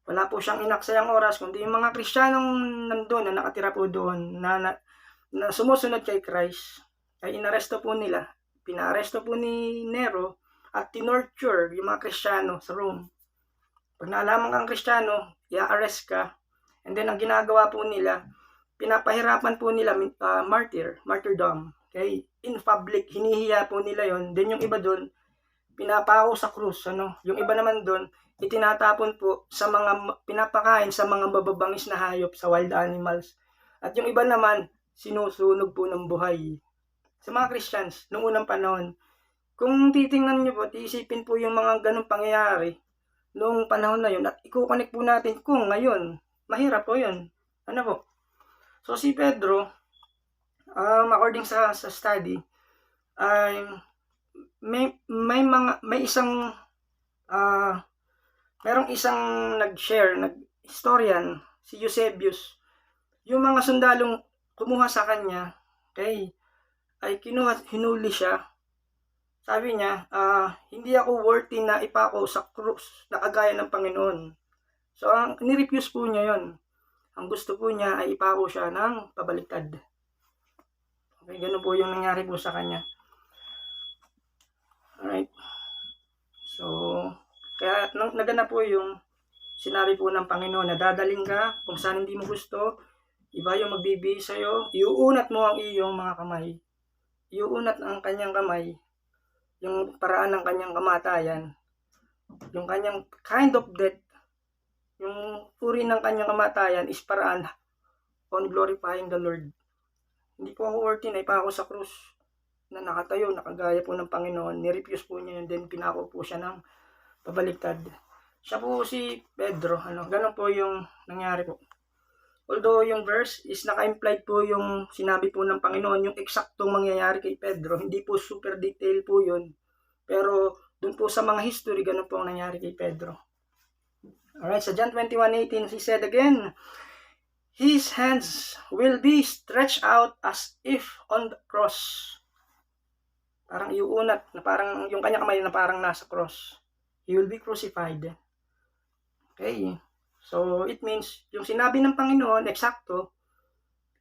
Wala po siyang inaksayang oras, kundi yung mga Kristiyanong nandun, na nakatira po doon, na sumusunod kay Christ, ay inaresto po nila. Pinaaresto po ni Nero at tinorture yung mga Kristiyano sa Rome. Pag naalaman kang Kristiyano, i-arrest ka. And then, ang ginagawa po nila, pinapahirapan po nila martyrdom. Okay? In public, hinihiya po nila yon. Then yung iba doon, pinapako sa krus. Yung iba naman doon, itinatapon po pinapakain sa mga mababangis na hayop, sa wild animals. At yung iba naman, sinusunog po ng buhay. Sa mga Christians, noong unang panahon, kung titingnan nyo po, isipin po yung mga ganong pangyayari noong panahon na yun, at i-connect po natin kung ngayon, mahirap po yun. Po? So si Pedro, according sa study, ay merong isang historian, si Eusebius. Yung mga sundalong kumuha sa kanya, ay hinuli siya. Sabi niya, hindi ako worthy na ipako sa krus na kagaya ng Panginoon. So, nirefuse po niya yon. Ang gusto po niya ay ipako siya ng pabaliktad. Okay, ganun po yung nangyari po sa kanya. Alright. So, Kaya naganap po yung sinabi po ng Panginoon na dadaling ka kung saan hindi mo gusto, iba yung magbibihis sa'yo, iuunat mo ang iyong mga kamay. Iuunat ang kanyang kamay, yung paraan ng kanyang kamatayan, yung kanyang kind of death, yung uri ng kanyang kamatayan is paraan on glorifying the Lord. Hindi po ako worthy na ipa ako sa krus na nakatayo, nakagaya po ng Panginoon. Nirefuse po niya yun, then pinako po siya ng pabaliktad. Siya po si Pedro, ganun po yung nangyari po. Although yung verse is naka-implied po yung sinabi po ng Panginoon, yung eksaktong mangyayari kay Pedro, hindi po super detail po yun. Pero dun po sa mga history, ganun po ang nangyari kay Pedro. Alright, sa John 21:18, he said again, his hands will be stretched out as if on the cross. Parang iuunat, na parang yung kanya kamay na parang nasa cross. He will be crucified. Okay. So, it means, yung sinabi ng Panginoon, eksakto,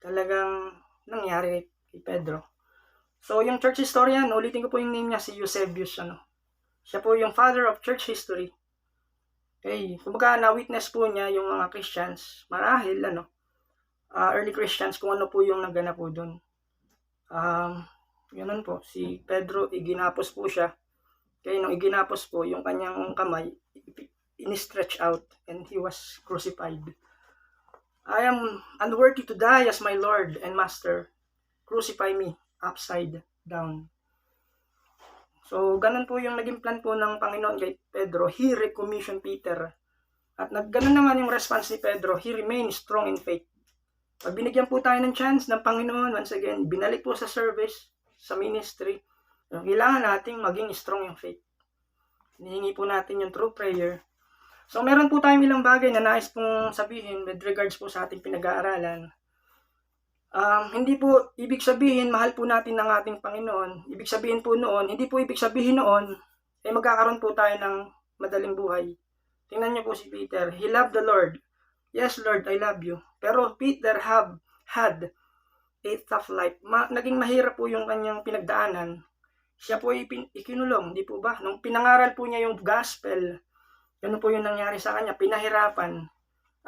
talagang nangyari kay Pedro. So, yung church historian, ulitin ko po yung name niya, si Eusebius. Siya po yung father of church history. Okay. Kumbaga, na-witness po niya yung mga Christians, marahil, early Christians, kung ano po yung naganap po doon. Ganun po, si Pedro, iginapos po siya. Kaya nung iginapos po, yung kanyang kamay, in-stretch out, and he was crucified. I am unworthy to die as my Lord and Master. Crucify me upside down. So, ganun po yung naging plan po ng Panginoon kay Pedro. He recommissioned Peter. At ganun naman yung response ni Pedro. He remained strong in faith. Pag binigyan po tayo ng chance ng Panginoon, once again, binalik po sa service, sa ministry, kailangan nating maging strong yung faith. Hinihingi po natin yung true prayer. So, meron po tayong ilang bagay na nais pong sabihin with regards po sa ating pinag-aaralan. Hindi po ibig sabihin mahal po natin ng ating Panginoon. Ibig sabihin po noon, hindi po ibig sabihin noon, magkakaroon po tayo ng madaling buhay. Tingnan niyo po si Peter. He loved the Lord. Yes, Lord, I love you. Pero Peter had a tough life. Naging mahirap po yung kanyang pinagdaanan. Siya po ikinulong, di po ba? Nung pinangaral po niya yung gospel, ano po yung nangyari sa kanya? Pinahirapan.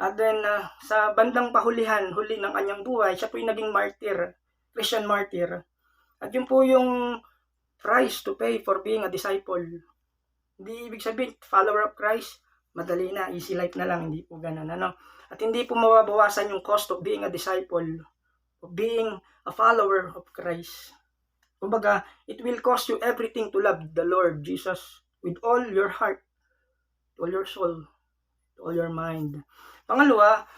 At then, sa bandang huli ng kanyang buhay, siya po yung naging martyr, Christian martyr. At yun po yung price to pay for being a disciple. Hindi ibig sabihin, follower of Christ, madali na, easy life na lang, hindi po ganun. At hindi po mababawasan yung cost of being a disciple, of being a follower of Christ. Kumbaga, it will cost you everything to love the Lord Jesus with all your heart, all your soul, all your mind. Pangalawa,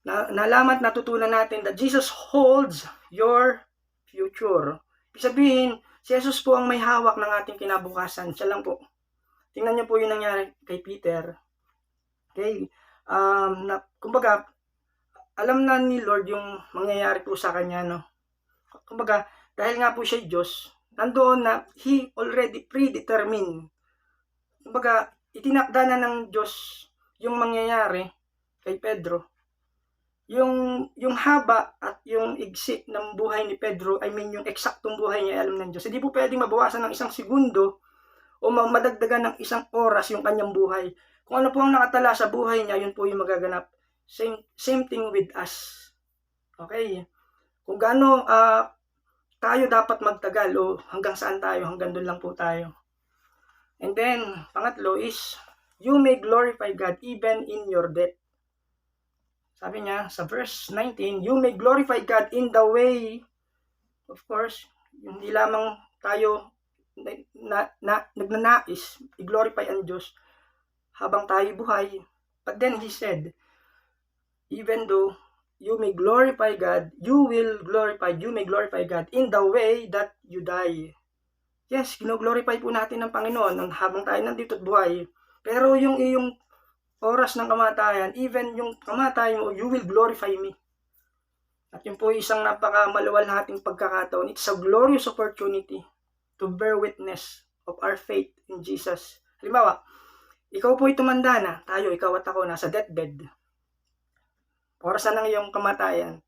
nalaman at natutunan natin that Jesus holds your future. Ibig sabihin, si Jesus po ang may hawak ng ating kinabukasan. Siya lang po. Tingnan niyo po yung nangyari kay Peter. Okay? Kumbaga, alam na ni Lord yung mangyayari po sa kanya, Kumbaga, dahil nga po siya Diyos, nandoon na He already predetermined. Kumbaga, itinakda na ng Diyos yung mangyayari kay Pedro. Yung haba at yung igsi ng buhay ni Pedro, yung eksaktong buhay niya, alam ng Diyos. Hindi po pwedeng mabawasan ng isang segundo o madagdagan ng isang oras yung kanyang buhay. Kung ano po ang nakatala sa buhay niya, yun po yung magaganap. Same thing with us. Okay? Kung gaano tayo dapat magtagal o hanggang saan tayo, hanggang doon lang po tayo. And then, pangatlo is, you may glorify God even in your death. Sabi niya sa verse 19, you may glorify God in the way, of course, hindi lamang tayo nagnanais i-glorify ang Diyos habang tayo buhay. But then he said, even though you may glorify God, you may glorify God in the way that you die. Yes, gino-glorify po natin ng Panginoon habang tayo nandito at buhay. Pero yung iyong oras ng kamatayan, even yung kamatayan mo, you will glorify me. At yun po isang napaka-maluwalhating pagkakataon. It's a glorious opportunity to bear witness of our faith in Jesus. Halimbawa, ikaw po tumanda na, ikaw at ako, nasa deathbed. Oras na ng iyong kamatayan.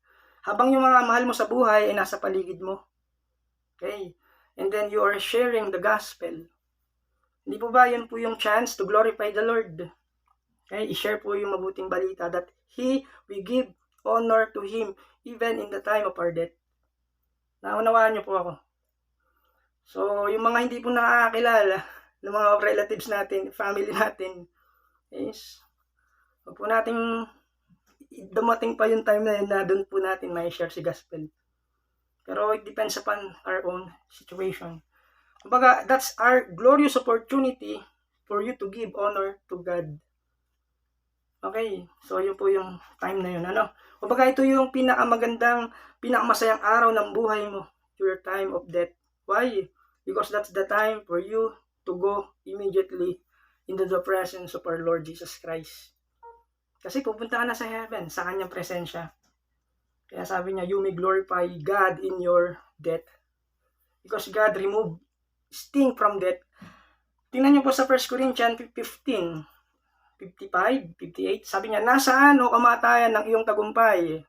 Habang yung mga mahal mo sa buhay ay nasa paligid mo. Okay? And then you are sharing the gospel. Hindi po ba yun po yung chance to glorify the Lord? Okay, i-share po yung mabuting balita that we give honor to Him even in the time of our death. Naunawaan niyo po ako. So, yung mga hindi po nakakakilala ng mga relatives natin, family natin, is huwag po nating dumating pa yung time na yun na doon po natin may share si gospel. Pero it depends upon our own situation. Kumbaga, that's our glorious opportunity for you to give honor to God. Okay, so yun po yung time na yun. Kumbaga, ito yung pinakamagandang, pinakamasayang araw ng buhay mo, your time of death. Why? Because that's the time for you to go immediately into the presence of our Lord Jesus Christ. Kasi pupunta ka na sa heaven, sa kanyang presensya. Kaya sabi niya, you may glorify God in your death. Because God removed sting from death. Tingnan niyo po sa 1 Corinthians 15, 55, 58. Sabi niya, nasaan o kamatayan ng iyong tagumpay?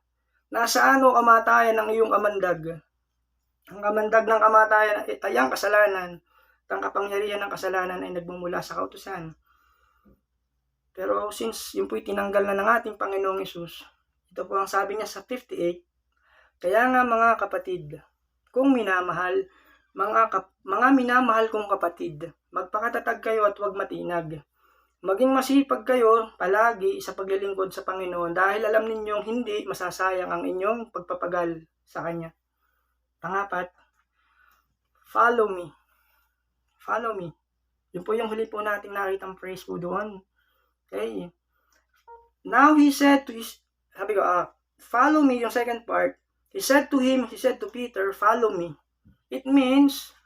Nasaan o kamatayan ng iyong kamandag? Ang kamandag ng kamatayan ay ang kasalanan. Ang kapangyarihan ng kasalanan ay nagmumula sa kautusan. Pero since yun po'y tinanggal na ng ating Panginoong Hesus, ito po ang sabi niya sa 58, kaya nga mga kapatid, kung minamahal, mga minamahal kong kapatid, magpakatatag kayo at huwag matinag. Maging masipag kayo palagi sa paglilingkod sa Panginoon dahil alam ninyong hindi masasayang ang inyong pagpapagal sa Kanya. Pangapat, follow me. Follow me. Yun po yung huli po nating nakitang phrase po doon. Okay. Now he said to follow me, yung second part. He said to Peter, follow me. It means,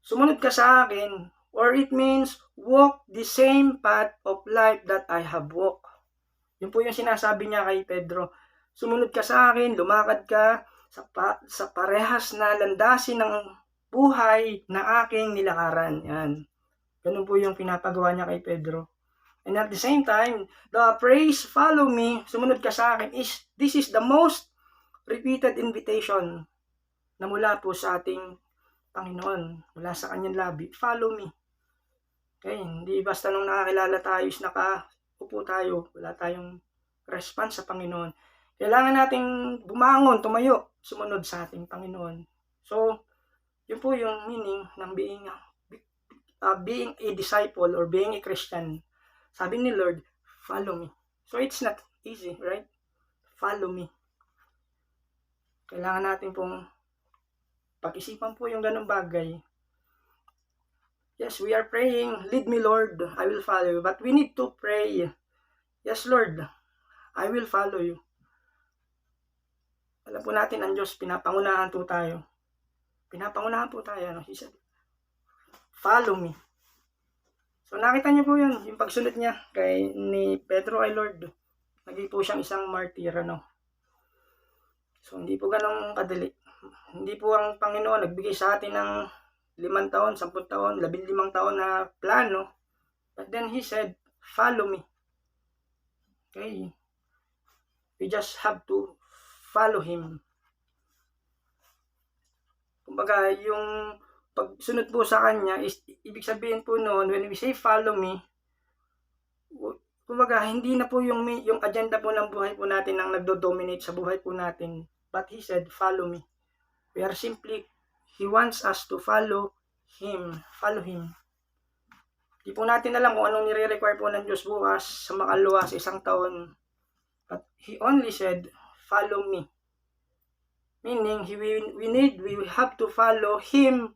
sumunod ka sa akin, or it means, walk the same path of life that I have walked. Yun po yung sinasabi niya kay Pedro. Sumunod ka sa akin, lumakad ka sa parehas na landasin ng buhay na aking nilakaran. Yan. Ganun po yung pinapagawa niya kay Pedro. And at the same time, the phrase, follow me, sumunod ka sa akin, this is the most repeated invitation na mula po sa ating Panginoon, mula sa kanyang labi, follow me. Okay, hindi basta nung nakakilala tayo is nakaupo tayo, wala tayong response sa Panginoon. Kailangan nating bumangon, tumayo, sumunod sa ating Panginoon. So, yun po yung meaning ng being a disciple or being a Christian. Sabi ni Lord, follow me. So, it's not easy, right? Follow me. Kailangan natin pong pag-isipan po yung ganung bagay. Yes, we are praying, lead me Lord, I will follow you. But we need to pray, yes Lord, I will follow you. Alam po natin ang Diyos, pinapangunahan po tayo. Pinapangunahan po tayo. He said, follow me. So nakita niyo po yun, yung pagsunod niya ni Pedro kay Lord. Naging po siyang isang martyr, So hindi po ganun kadali. Hindi po ang Panginoon nagbigay sa atin ng 5 taon, 10 taon, 15 taon na plano. But then He said, follow me. Okay. We just have to follow Him. Kumbaga, yung pagsunod po sa Kanya is, ibig sabihin po noon, when we say follow me, kumbaga, hindi na po yung agenda po ng buhay po natin ang nagdo-dominate sa buhay po natin. But He said, follow me. We are simply, He wants us to follow Him. Follow Him. Di po natin alam kung anong nire-require po ng Diyos bukas sa makalawa sa 1 taon. But He only said, follow me. Meaning, we have to follow Him,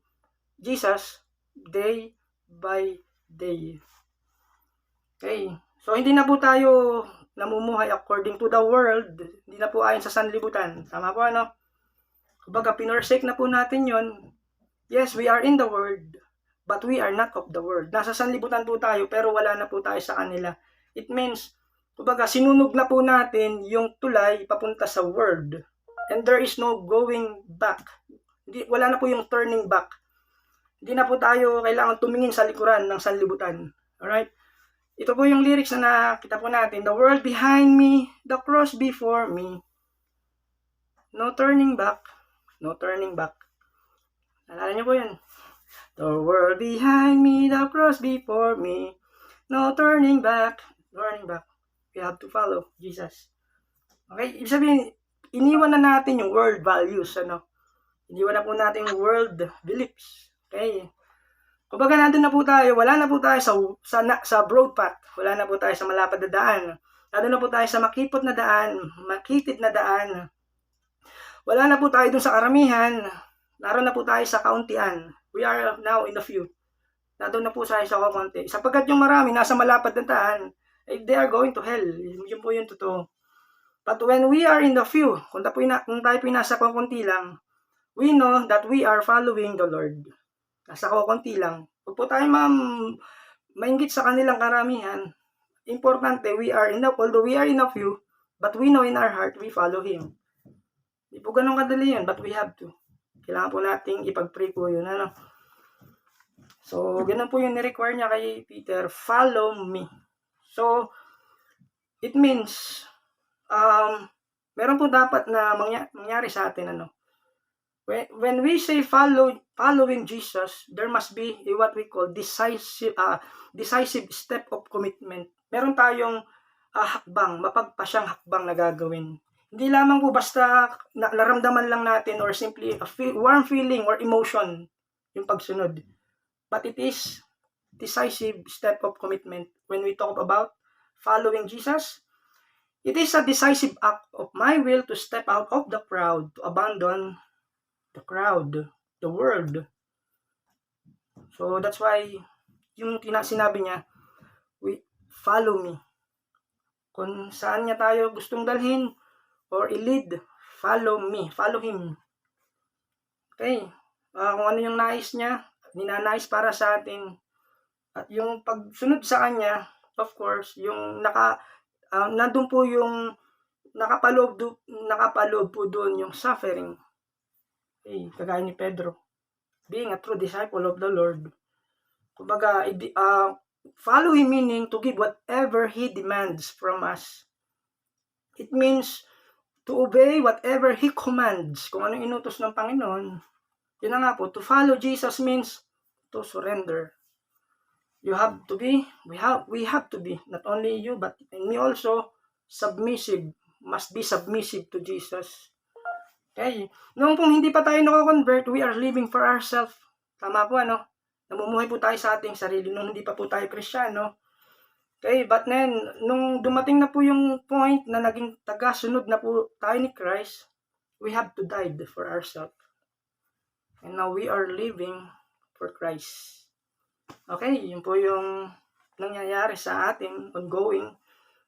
Jesus, day by day. Okay. So, hindi na po tayo namumuhay according to the world. Hindi na po ayon sa sanlibutan. Tama po, Kumbaga, pinorsake na po natin yon. Yes, we are in the world, but we are not of the world. Nasa sanlibutan po tayo, pero wala na po tayo sa kanila. It means, kumbaga, sinunog na po natin yung tulay papunta sa world. And there is no going back. Wala na po yung turning back. Hindi na po tayo kailangan tumingin sa likuran ng sanlibutan. Alright? Ito po yung lyrics na nakita po natin. The world behind me, the cross before me. No turning back. No turning back. Nalala niyo po yun? The world behind me, the cross before me. No turning back. Turning back. We have to follow Jesus. Okay? Ibig sabihin, iniwan na natin yung world values, ano? Iniwan na po natin yung world beliefs. Okay? Kumbaga nandun na po tayo, wala na po tayo sa broad path. Wala na po tayo sa malapad na daan. Nandun na po tayo sa makipot na daan, makitid na daan. Wala na po tayo dun sa karamihan. Naroon na po tayo sa kauntian. We are now in the few. Nandun na po tayo sa kaunti. Sapagkat yung marami nasa malapad na daan, they are going to hell. Yun po yung totoo. But when we are in the few, kung tayo po nasa kaunti lang, we know that we are following the Lord. Nasa kaunti lang. Huwag po tayo mainggit sa kanilang karamihan. Importante, although we are in a few, but we know in our heart, we follow Him. Hindi po ganun kadali yun, but we have to. Kailangan po nating ipag-pray po yun, ano? So, ganun po yung ni-require niya kay Peter, follow me. So, it means, meron po dapat na mangyari sa atin, ano? When we say following Jesus, there must be what we call decisive step of commitment. Meron tayong hakbang, mapagpasyang hakbang na gagawin. Hindi lamang po basta naramdaman lang natin or simply a warm feeling or emotion yung pagsunod. But it is decisive step of commitment. When we talk about following Jesus, it is a decisive act of my will to step out of the crowd, to abandon the crowd, the world. So that's why yung sinabi niya, follow me. Kung saan niya tayo gustong dalhin or i-lead, follow me, follow Him. Okay, kung ano yung nais niya, ninanais para sa atin, at yung pagsunod sa Kanya, of course, yung nandun po yung nakapaloob po doon yung suffering. Okay, kagaya ni Pedro, being a true disciple of the Lord. Kumbaga, follow Him meaning to give whatever He demands from us. It means to obey whatever He commands. Kung anong inutos ng Panginoon, yun na nga po, to follow Jesus means to surrender. You have to be, we have to be, not only you, but me also, submissive, must be submissive to Jesus. Okay, noong pong hindi pa tayo nako-convert, we are living for ourselves. Tama po, ano? Namumuhay po tayo sa ating sarili nung hindi pa po tayo Kristiyano. Okay, but then, nung dumating na po yung point na naging tagasunod na po tayo ni Christ, we have to die for ourselves. And now we are living for Christ. Okay, yun po yung nangyayari sa ating ongoing.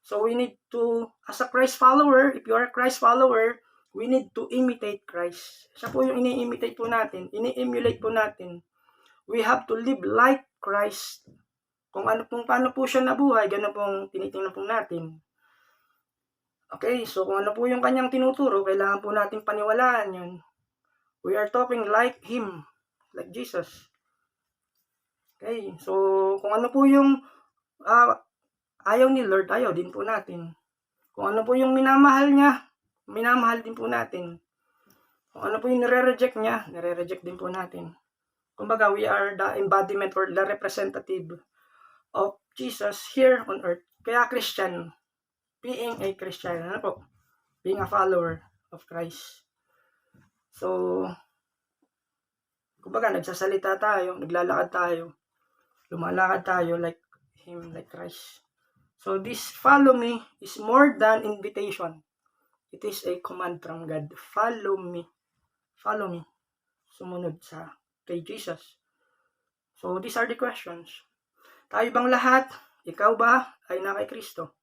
So we need to, as a Christ follower, if you are a Christ follower, we need to imitate Christ. Siya po yung ini-imitate po natin, ini-emulate po natin. We have to live like Christ. Kung paano po siya nabuhay, gano'n pong tinitingnan po natin. Okay, so kung ano po yung kanyang tinuturo, kailangan po natin paniwalaan yun. We are talking like Him, like Jesus. Okay, so kung ano po yung ayaw ni Lord, ayaw din po natin. Kung ano po yung minamahal niya, minamahal din po natin. Kung ano po yung nire-reject niya, nire-reject din po natin. Kumbaga, we are the embodiment or the representative of Jesus here on earth. Kaya Christian, being a Christian, ano po? Being a follower of Christ. So, kumbaga, nagsasalita tayo, naglalakad tayo, lumalakad tayo like Him, like Christ. So, this follow me is more than invitation. It is a command from God. Follow me. Follow me. Sumunod kay Jesus. So, these are the questions. Tayo bang lahat, ikaw ba, ay na kay Kristo?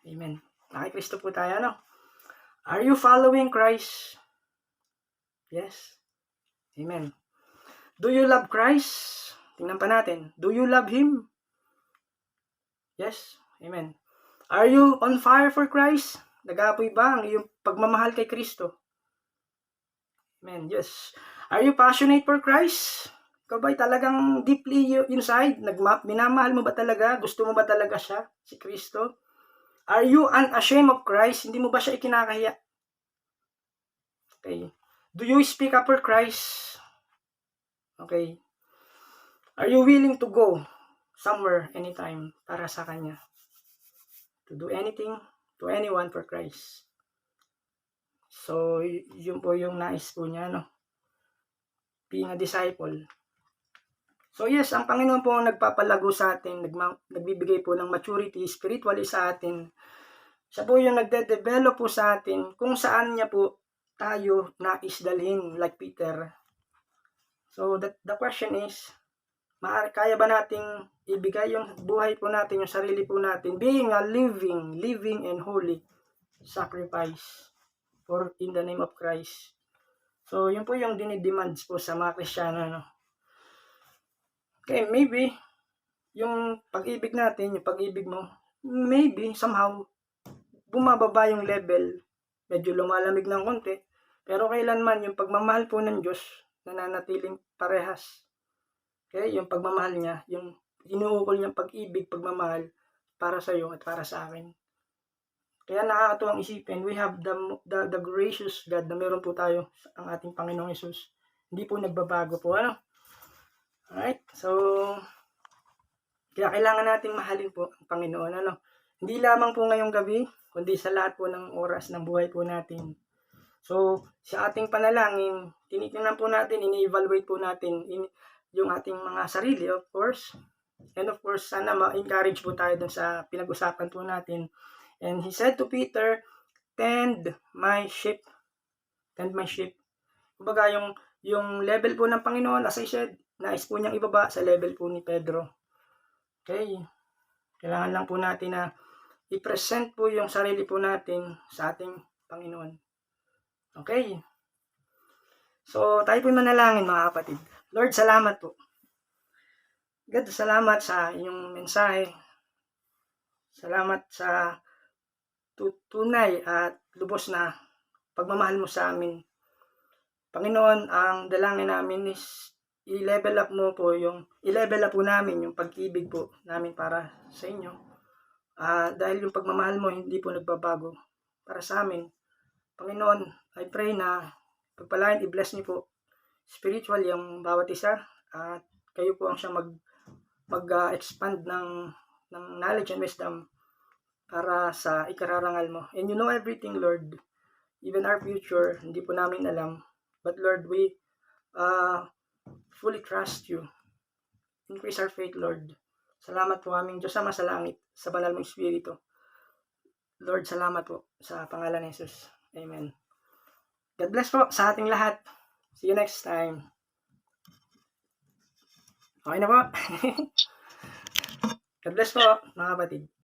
Amen. Na kay Kristo po tayo, no? Are you following Christ? Yes. Amen. Do you love Christ? Tingnan pa natin. Do you love Him? Yes. Amen. Are you on fire for Christ? Nag-aapoy ba ang iyong pagmamahal kay Kristo? Amen. Yes. Are you passionate for Christ? Ikaw ba'y talagang deeply inside? Minamahal mo ba talaga? Gusto mo ba talaga siya? Si Kristo? Are you unashamed of Christ? Hindi mo ba siya ikinakahiya? Okay. Do you speak up for Christ? Okay. Are you willing to go somewhere, anytime, para sa Kanya? To do anything, to anyone for Christ. So, yun po yung nais po niya, no? Being a disciple. So yes, ang Panginoon po ang nagpapalago sa atin, nagbibigay po ng maturity spiritually sa atin. Siya po yung nagde-develop po sa atin kung saan niya po tayo nais dalhin, like Peter. So the question is, kaya ba nating ibigay yung buhay po natin, yung sarili po natin, being a living and holy sacrifice for in the name of Christ. So yun po yung dinidemands po sa mga Kristiyano, no? Okay, maybe yung pag-ibig natin, yung pag-ibig mo, maybe somehow bumababa yung level, medyo lumalamig ng konti, pero kailanman yung pagmamahal po ng Diyos nananatiling parehas. Okay, yung pagmamahal niya, yung inuukol niyang pag-ibig, pagmamahal para sa iyo at para sa akin. Kaya nakakatuwang isipin, we have the gracious God na meron po tayo, ang ating Panginoong Hesus. Hindi po nagbabago po, ano? Alright, so kaya kailangan nating mahalin po ang Panginoon, ano? Hindi lamang po ngayong gabi, kundi sa lahat po ng oras ng buhay po natin. So, sa ating panalangin, tinitingnan po natin, ini-evaluate po natin yung ating mga sarili, of course. And of course, sana ma-encourage po tayo dun sa pinag-usapan po natin. And he said to Peter, tend my sheep. Tend my sheep. Kumbaga, yung level po ng Panginoon, as I said, nais po niyang ibaba sa level po ni Pedro. Okay? Kailangan lang po natin na i-present po yung sarili po natin sa ating Panginoon. Okay? So, tayo po manalangin, mga kapatid. Lord, salamat po. God, salamat sa inyong mensahe. Salamat sa tunay at lubos na pagmamahal mo sa amin. Panginoon, ang dalangin namin is i-level up po namin yung pag-ibig po namin para sa inyo. Dahil yung pagmamahal mo hindi po nagbabago para sa amin. Panginoon, I pray na pagpalain, i-bless niyo po spiritually yung bawat isa at kayo po ang siyang mag-expand ng knowledge and wisdom para sa ikararangal mo. And you know everything, Lord. Even our future, hindi po namin alam. But Lord, we fully trust you. Increase our faith, Lord. Salamat po aming Diyos Ama sa langit, sa banal mong Espiritu. Lord, salamat po sa pangalan ni Jesus. Amen. God bless po sa ating lahat. See you next time. Okay na po. God bless po, mga kapatid.